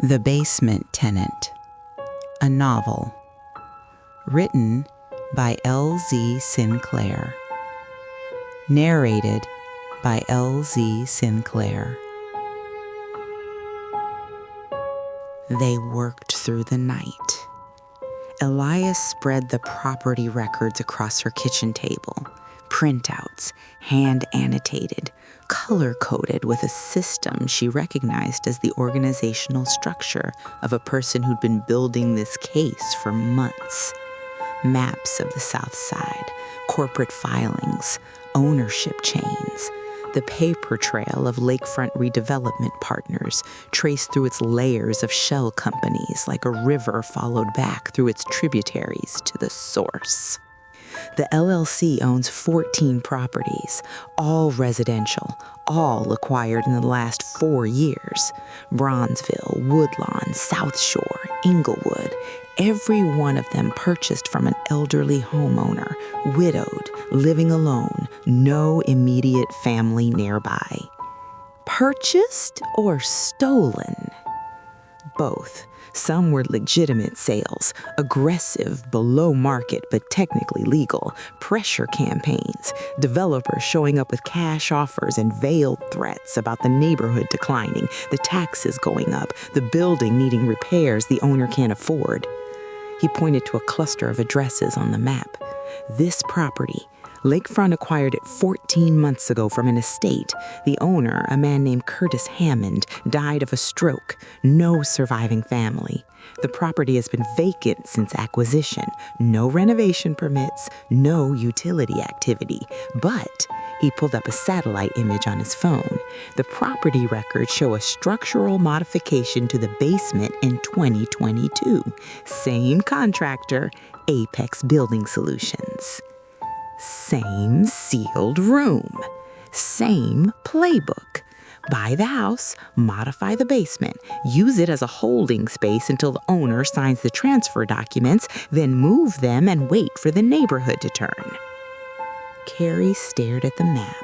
The Basement Tenant, a novel, written by L.Z. Sinclaire, narrated by L.Z. Sinclaire. They worked through the night. Elias spread the property records across her kitchen table, printouts, hand-annotated, color-coded with a system she recognized as the organizational structure of a person who'd been building this case for months. Maps of the South Side, corporate filings, ownership chains. The paper trail of lakefront redevelopment partners traced through its layers of shell companies like a river followed back through its tributaries to the source. The LLC owns 14 properties, all residential, all acquired in the last 4 years. Bronzeville, Woodlawn, South Shore, Inglewood, every one of them purchased from an elderly homeowner, widowed, living alone, no immediate family nearby. Purchased or stolen? Both. Some were legitimate sales, aggressive, below market but technically legal, pressure campaigns, developers showing up with cash offers and veiled threats about the neighborhood declining, the taxes going up, the building needing repairs the owner can't afford. He pointed to a cluster of addresses on the map. This property, Lakefront acquired it 14 months ago from an estate. The owner, a man named Curtis Hammond, died of a stroke. No surviving family. The property has been vacant since acquisition. No renovation permits, no utility activity. But he pulled up a satellite image on his phone. The property records show a structural modification to the basement in 2022. Same contractor, Apex Building Solutions. Same sealed room. Same playbook. Buy the house, modify the basement, use it as a holding space until the owner signs the transfer documents, then move them and wait for the neighborhood to turn. Carrie stared at the map.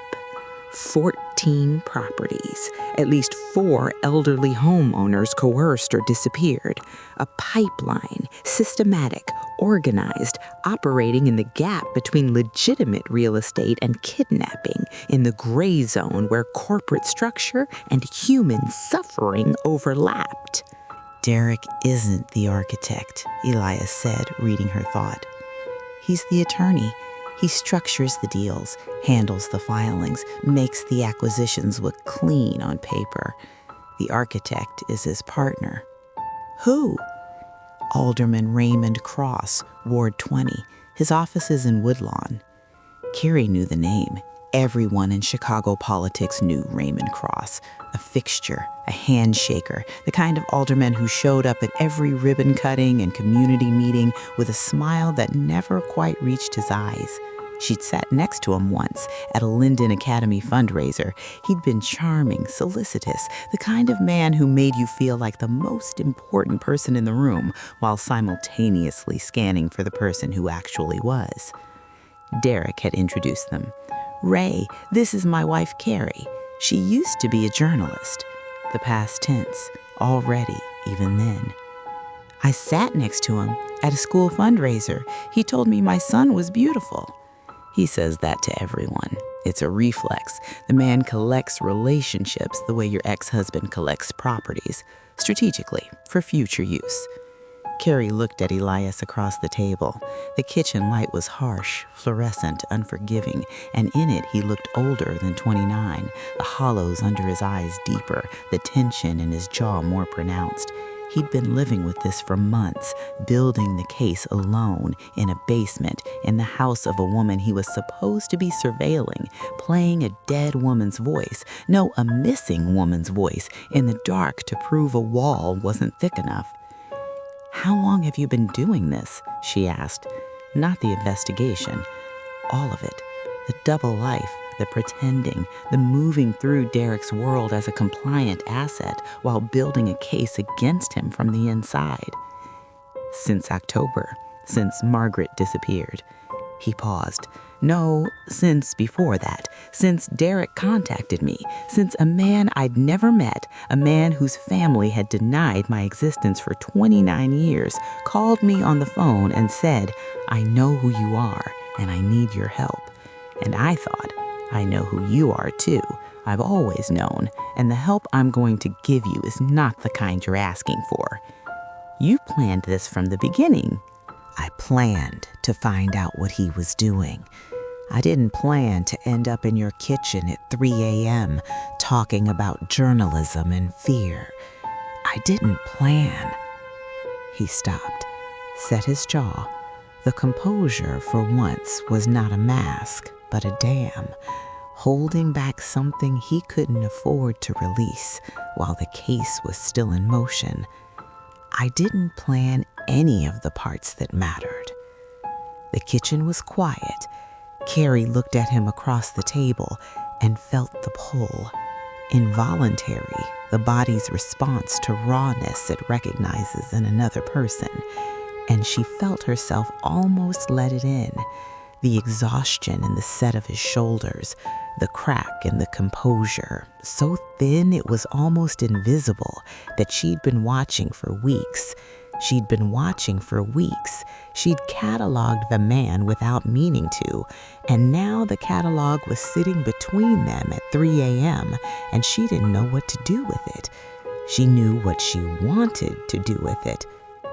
14 properties, at least 4 elderly homeowners coerced or disappeared. A pipeline, systematic, organized, operating in the gap between legitimate real estate and kidnapping, in the gray zone where corporate structure and human suffering overlapped. Derek isn't the architect, Elias said, reading her thought. He's the attorney. He structures the deals, handles the filings, makes the acquisitions look clean on paper. The architect is his partner. Who? Alderman Raymond Cross, Ward 20. His office is in Woodlawn. Carrie knew the name. Everyone in Chicago politics knew Raymond Cross. A fixture, a handshaker, the kind of alderman who showed up at every ribbon cutting and community meeting with a smile that never quite reached his eyes. She'd sat next to him once at a Linden Academy fundraiser. He'd been charming, solicitous, the kind of man who made you feel like the most important person in the room while simultaneously scanning for the person who actually was. Derek had introduced them. Ray, this is my wife, Carrie. She used to be a journalist. The past tense, already, even then. I sat next to him at a school fundraiser. He told me my son was beautiful. He says that to everyone. It's a reflex. The man collects relationships the way your ex-husband collects properties, strategically, for future use. Carrie looked at Elias across the table. The kitchen light was harsh, fluorescent, unforgiving, and in it he looked older than 29, the hollows under his eyes deeper, the tension in his jaw more pronounced. He'd been living with this for months, building the case alone, in a basement, in the house of a woman he was supposed to be surveilling, playing a dead woman's voice, no, a missing woman's voice, in the dark to prove a wall wasn't thick enough. How long have you been doing this? She asked. Not the investigation. All of it. The double life, the pretending, the moving through Derek's world as a compliant asset while building a case against him from the inside. Since October, since Margaret disappeared. He paused. No, since before that, since Derek contacted me, since a man I'd never met, a man whose family had denied my existence for 29 years, called me on the phone and said, "I know who you are and I need your help." And I thought, I know who you are too. I've always known, and the help I'm going to give you is not the kind you're asking for. You planned this from the beginning. I planned to find out what he was doing. I didn't plan to end up in your kitchen at 3 a.m. talking about journalism and fear. I didn't plan. He stopped, set his jaw. The composure, for once, was not a mask, but a dam, holding back something he couldn't afford to release while the case was still in motion. I didn't plan any of the parts that mattered. The kitchen was quiet. Carrie looked at him across the table and felt the pull. Involuntary, the body's response to rawness it recognizes in another person. And she felt herself almost let it in. The exhaustion in the set of his shoulders, the crack in the composure, so thin it was almost invisible, that she'd been watching for weeks. She'd cataloged the man without meaning to, and now the catalog was sitting between them at 3 a.m., and she didn't know what to do with it. She knew what she wanted to do with it.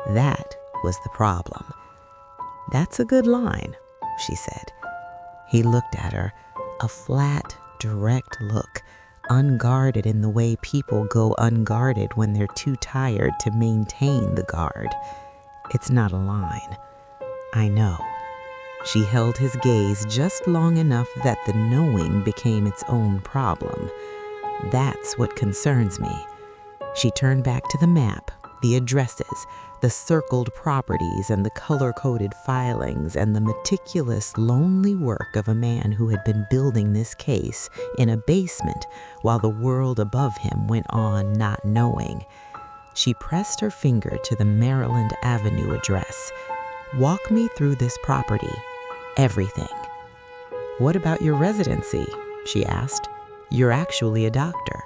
That was the problem. "That's a good line," she said. He looked at her, a flat, direct look, unguarded in the way people go unguarded when they're too tired to maintain the guard. "It's not a line. I know." She held his gaze just long enough that the knowing became its own problem. "That's what concerns me." She turned back to the map, the addresses, the circled properties and the color-coded filings and the meticulous, lonely work of a man who had been building this case in a basement while the world above him went on not knowing. She pressed her finger to the Maryland Avenue address. "Walk me through this property. Everything." "What about your residency?" she asked. "You're actually a doctor."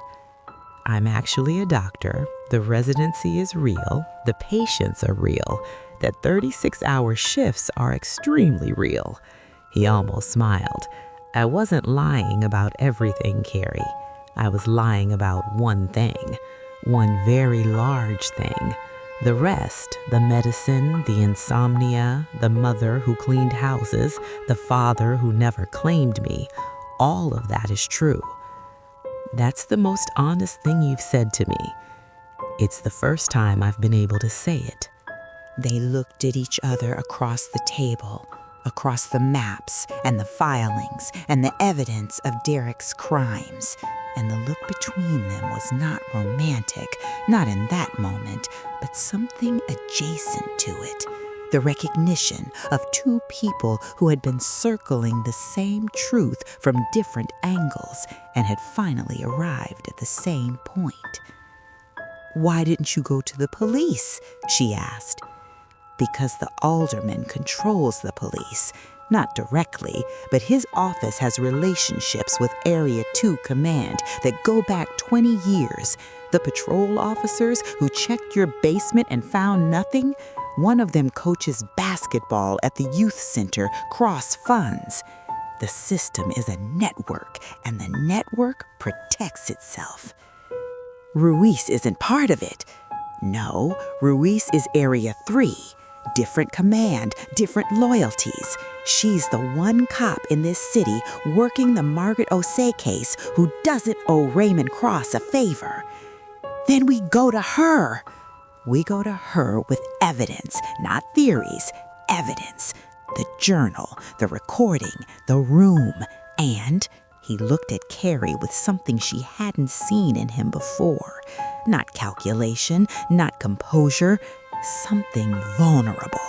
"I'm actually a doctor. The residency is real. The patients are real. That 36-hour shifts are extremely real." He almost smiled. "I wasn't lying about everything, Carrie. I was lying about one thing, one very large thing. The rest, the medicine, the insomnia, the mother who cleaned houses, the father who never claimed me, all of that is true." "That's the most honest thing you've said to me." "It's the first time I've been able to say it." They looked at each other across the table, across the maps and the filings and the evidence of Derek's crimes. And the look between them was not romantic, not in that moment, but something adjacent to it. The recognition of two people who had been circling the same truth from different angles and had finally arrived at the same point. "Why didn't you go to the police?" she asked. "Because the alderman controls the police. Not directly, but his office has relationships with Area 2 Command that go back 20 years. The patrol officers who checked your basement and found nothing, one of them coaches basketball at the youth center cross funds. The system is a network, and the network protects itself." "Ruiz isn't part of it." "No, Ruiz is Area 3. Different command, different loyalties. She's the one cop in this city working the Margaret Osei case who doesn't owe Raymond Cross a favor." "Then we go to her." "We go to her with evidence, not theories, evidence. The journal, the recording, the room, and..." He looked at Carrie with something she hadn't seen in him before. Not calculation, not composure, something vulnerable.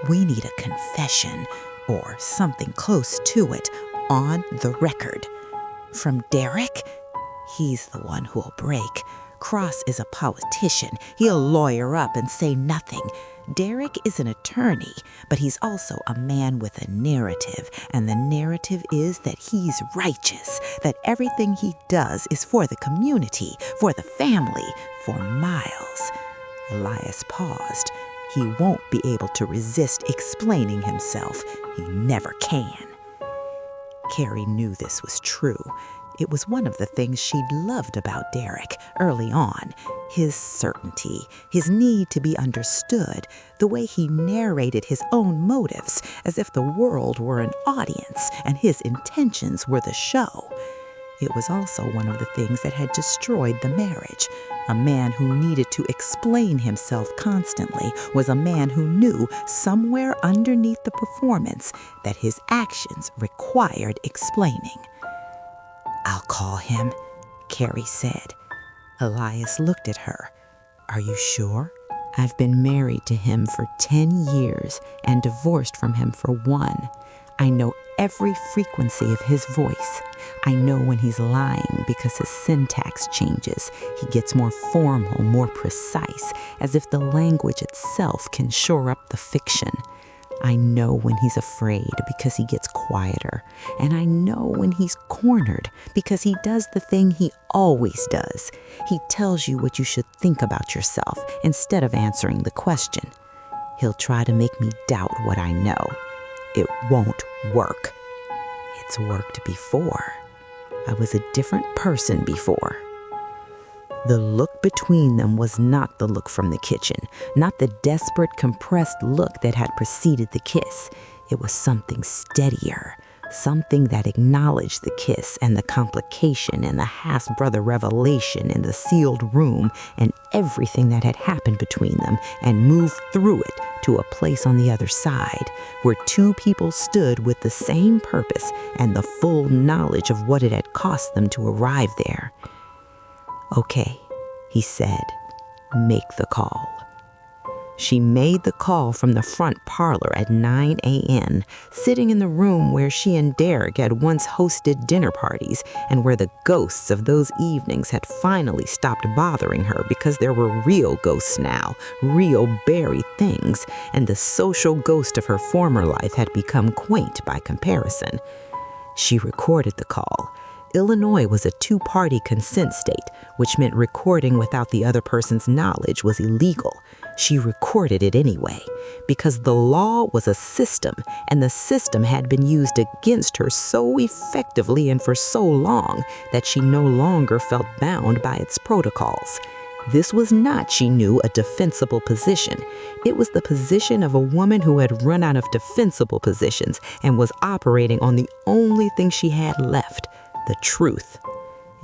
"We need a confession, or something close to it, on the record." "From Derek?" "He's the one who'll break. Cross is a politician. He'll lawyer up and say nothing. Derek is an attorney, but he's also a man with a narrative, and the narrative is that he's righteous, that everything he does is for the community, for the family, for Miles. Elias paused. He won't be able to resist explaining himself. He never can. Carrie knew this was true. It was one of the things she'd loved about Derek early on. His certainty, his need to be understood, the way he narrated his own motives as if the world were an audience and his intentions were the show. It was also one of the things that had destroyed the marriage. A man who needed to explain himself constantly was a man who knew somewhere underneath the performance that his actions required explaining. "I'll call him," Carrie said. Elias looked at her. "Are you sure?" "I've been married to him for 10 years and divorced from him for 1. I know every frequency of his voice. I know when he's lying because his syntax changes. He gets more formal, more precise, as if the language itself can shore up the fiction. I know when he's afraid because he gets quieter. And I know when he's cornered because he does the thing he always does. He tells you what you should think about yourself instead of answering the question. He'll try to make me doubt what I know. It won't work. It's worked before. I was a different person before." The look between them was not the look from the kitchen, not the desperate, compressed look that had preceded the kiss. It was something steadier, something that acknowledged the kiss and the complication and the half-brother revelation in the sealed room and everything that had happened between them, and moved through it to a place on the other side where two people stood with the same purpose and the full knowledge of what it had cost them to arrive there. "Okay," he said, "make the call." She made the call from the front parlor at 9 a.m., sitting in the room where she and Derek had once hosted dinner parties and where the ghosts of those evenings had finally stopped bothering her because there were real ghosts now, real buried things, and the social ghost of her former life had become quaint by comparison. She recorded the call. Illinois was a two-party consent state, which meant recording without the other person's knowledge was illegal. She recorded it anyway, because the law was a system, and the system had been used against her so effectively and for so long that she no longer felt bound by its protocols. This was not, she knew, a defensible position. It was the position of a woman who had run out of defensible positions and was operating on the only thing she had left, the truth.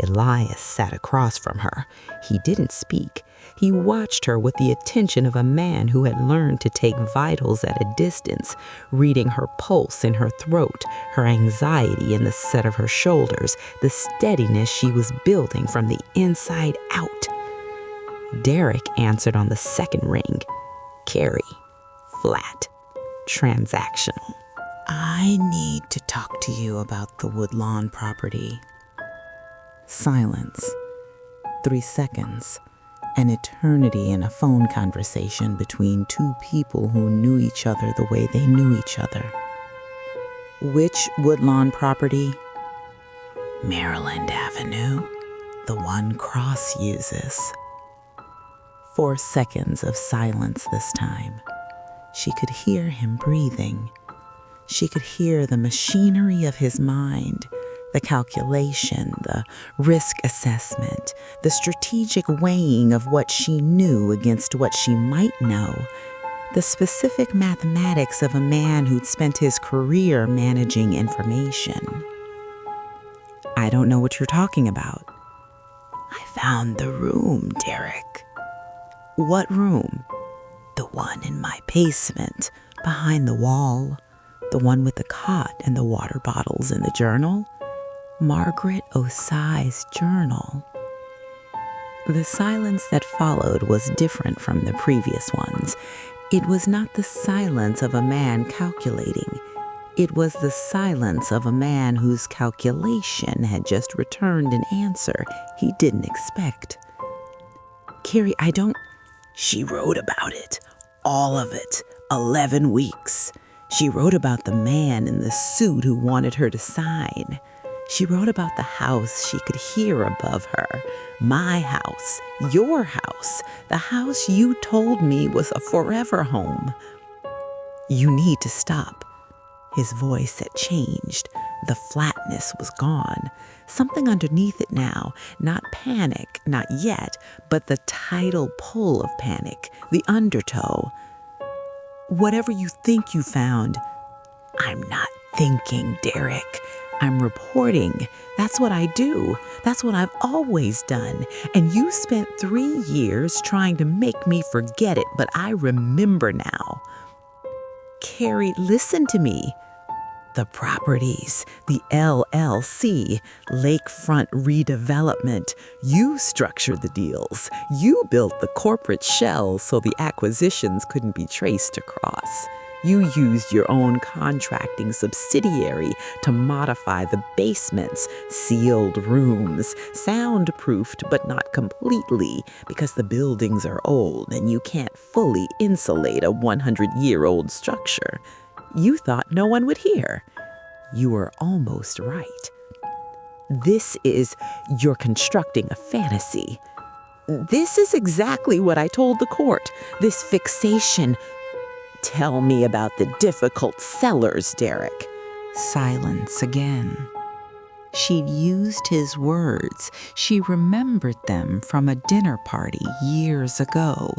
Elias sat across from her. He didn't speak. He watched her with the attention of a man who had learned to take vitals at a distance, reading her pulse in her throat, her anxiety in the set of her shoulders, the steadiness she was building from the inside out. Derek answered on the second ring. Carrie, flat, transactional. "I need to talk to you about the Woodlawn property." Silence. 3 seconds. An eternity in a phone conversation between two people who knew each other the way they knew each other. "Which Woodlawn property?" "Maryland Avenue, the one Cross uses." 4 seconds of silence this time. She could hear him breathing. She could hear the machinery of his mind, the calculation, the risk assessment, the strategic weighing of what she knew against what she might know, the specific mathematics of a man who'd spent his career managing information. "I don't know what you're talking about." "I found the room, Derek." "What room?" "The one in my basement, behind the wall. The one with the cot and the water bottles and the journal. Margaret Osai's journal." The silence that followed was different from the previous ones. It was not the silence of a man calculating. It was the silence of a man whose calculation had just returned an answer he didn't expect. "Carrie, I don't..." "She wrote about it. All of it. 11 weeks. She wrote about the man in the suit who wanted her to sign. She wrote about the house she could hear above her. My house, your house, the house you told me was a forever home. You need to stop. His voice had changed. The flatness was gone. Something underneath it now, not panic, not yet, but the tidal pull of panic, the undertow. Whatever you think you found, I'm not thinking, Derek. I'm reporting. That's what I do. That's what I've always done. And you spent 3 years trying to make me forget it, but I remember now. Carrie, listen to me. The properties, the LLC, lakefront redevelopment. You structured the deals. You built the corporate shell so the acquisitions couldn't be traced across. You used your own contracting subsidiary to modify the basements, sealed rooms, soundproofed but not completely because the buildings are old and you can't fully insulate a 100-year-old structure. You thought no one would hear. You were almost right. You're constructing a fantasy. This is exactly what I told the court. This fixation. Tell me about the difficult sellers, Derek. Silence again. She'd used his words. She remembered them from a dinner party years ago.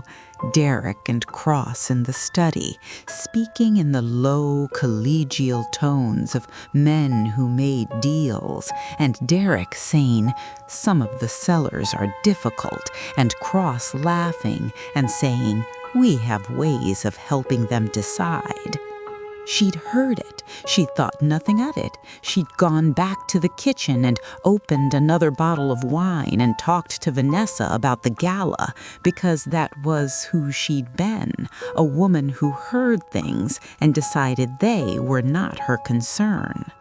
Derek and Cross in the study, speaking in the low, collegial tones of men who made deals, and Derek saying, "Some of the sellers are difficult," and Cross laughing and saying, "We have ways of helping them decide." She'd heard it. She'd thought nothing of it. She'd gone back to the kitchen and opened another bottle of wine and talked to Vanessa about the gala because that was who she'd been, a woman who heard things and decided they were not her concern.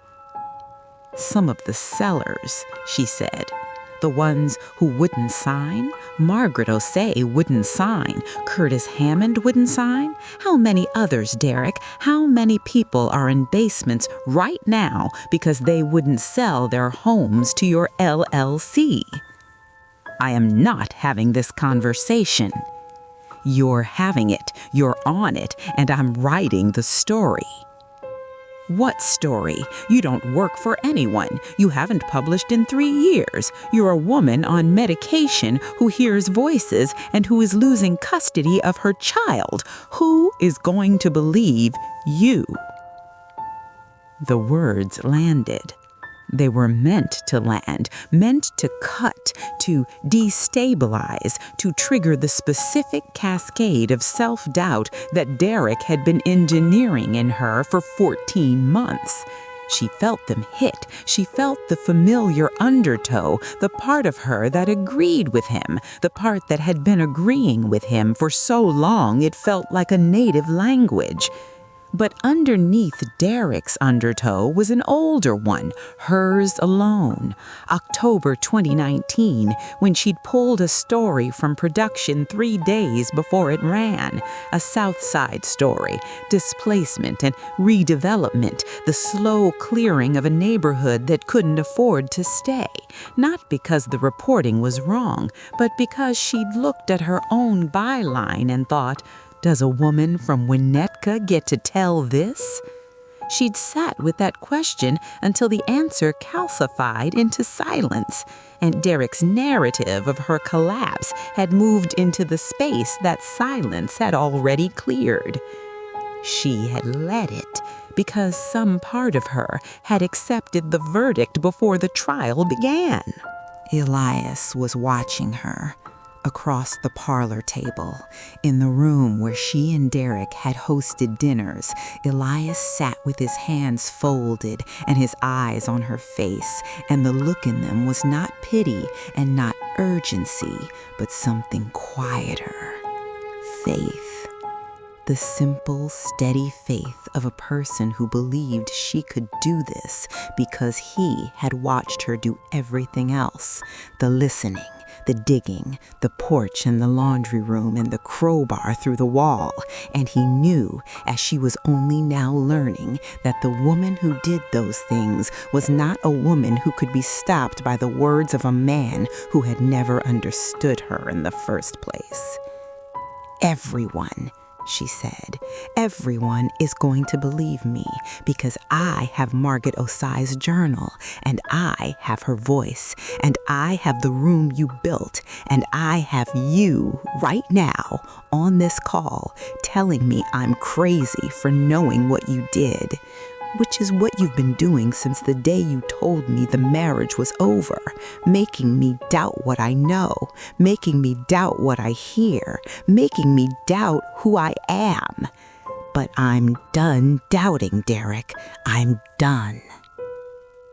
Some of the sellers, she said. The ones who wouldn't sign? Margaret O'Say wouldn't sign. Curtis Hammond wouldn't sign. How many others, Derek? How many people are in basements right now because they wouldn't sell their homes to your LLC? I am not having this conversation. You're having it. You're on it. And I'm writing the story. What story? You don't work for anyone. You haven't published in 3 years. You're a woman on medication who hears voices and who is losing custody of her child. Who is going to believe you? The words landed. They were meant to land, meant to cut, to destabilize, to trigger the specific cascade of self-doubt that Derek had been engineering in her for 14 months. She felt them hit. She felt the familiar undertow, the part of her that agreed with him, the part that had been agreeing with him for so long it felt like a native language. But underneath Derek's undertow was an older one, hers alone. October 2019, when she'd pulled a story from production 3 days before it ran. A South Side story, displacement and redevelopment, the slow clearing of a neighborhood that couldn't afford to stay. Not because the reporting was wrong, but because she'd looked at her own byline and thought, does a woman from Winnetka get to tell this? She'd sat with that question until the answer calcified into silence, and Derek's narrative of her collapse had moved into the space that silence had already cleared. She had let it because some part of her had accepted the verdict before the trial began. Elias was watching her. Across the parlor table, in the room where she and Derek had hosted dinners, Elias sat with his hands folded and his eyes on her face, and the look in them was not pity and not urgency, but something quieter. Faith. The simple, steady faith of a person who believed she could do this because he had watched her do everything else. The listening, the digging, the porch and the laundry room and the crowbar through the wall, and he knew, as she was only now learning, that the woman who did those things was not a woman who could be stopped by the words of a man who had never understood her in the first place. "Everyone," she said, "everyone is going to believe me because I have Margaret Osai's journal, and I have her voice, and I have the room you built, and I have you right now on this call telling me I'm crazy for knowing what you did, which is what you've been doing since the day you told me the marriage was over, making me doubt what I know, making me doubt what I hear, making me doubt who I am. But I'm done doubting, Derek. I'm done."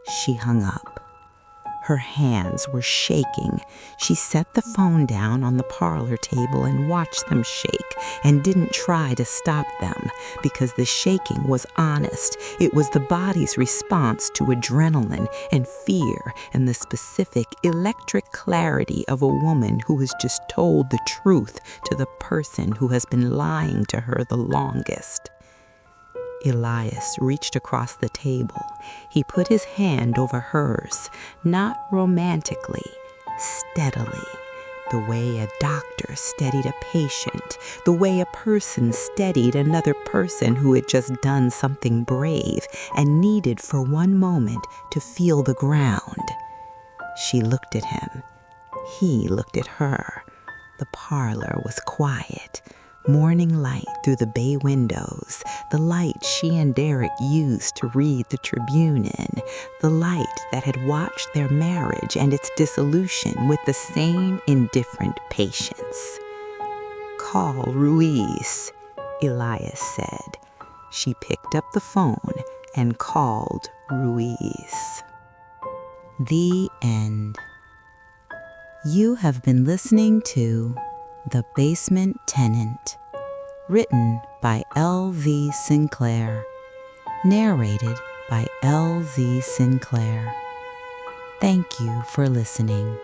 She hung up. Her hands were shaking. She set the phone down on the parlor table and watched them shake and didn't try to stop them because the shaking was honest. It was the body's response to adrenaline and fear and the specific electric clarity of a woman who has just told the truth to the person who has been lying to her the longest. Elias reached across the table. He put his hand over hers, not romantically, steadily, the way a doctor steadied a patient, the way a person steadied another person who had just done something brave and needed for one moment to feel the ground. She looked at him. He looked at her. The parlor was quiet. Morning light through the bay windows, the light she and Derek used to read the Tribune in, the light that had watched their marriage and its dissolution with the same indifferent patience. "Call Ruiz," Elias said. She picked up the phone and called Ruiz. The end. You have been listening to The Basement Tenant, written by L.V. Sinclaire, narrated by L.V. Sinclaire. Thank you for listening.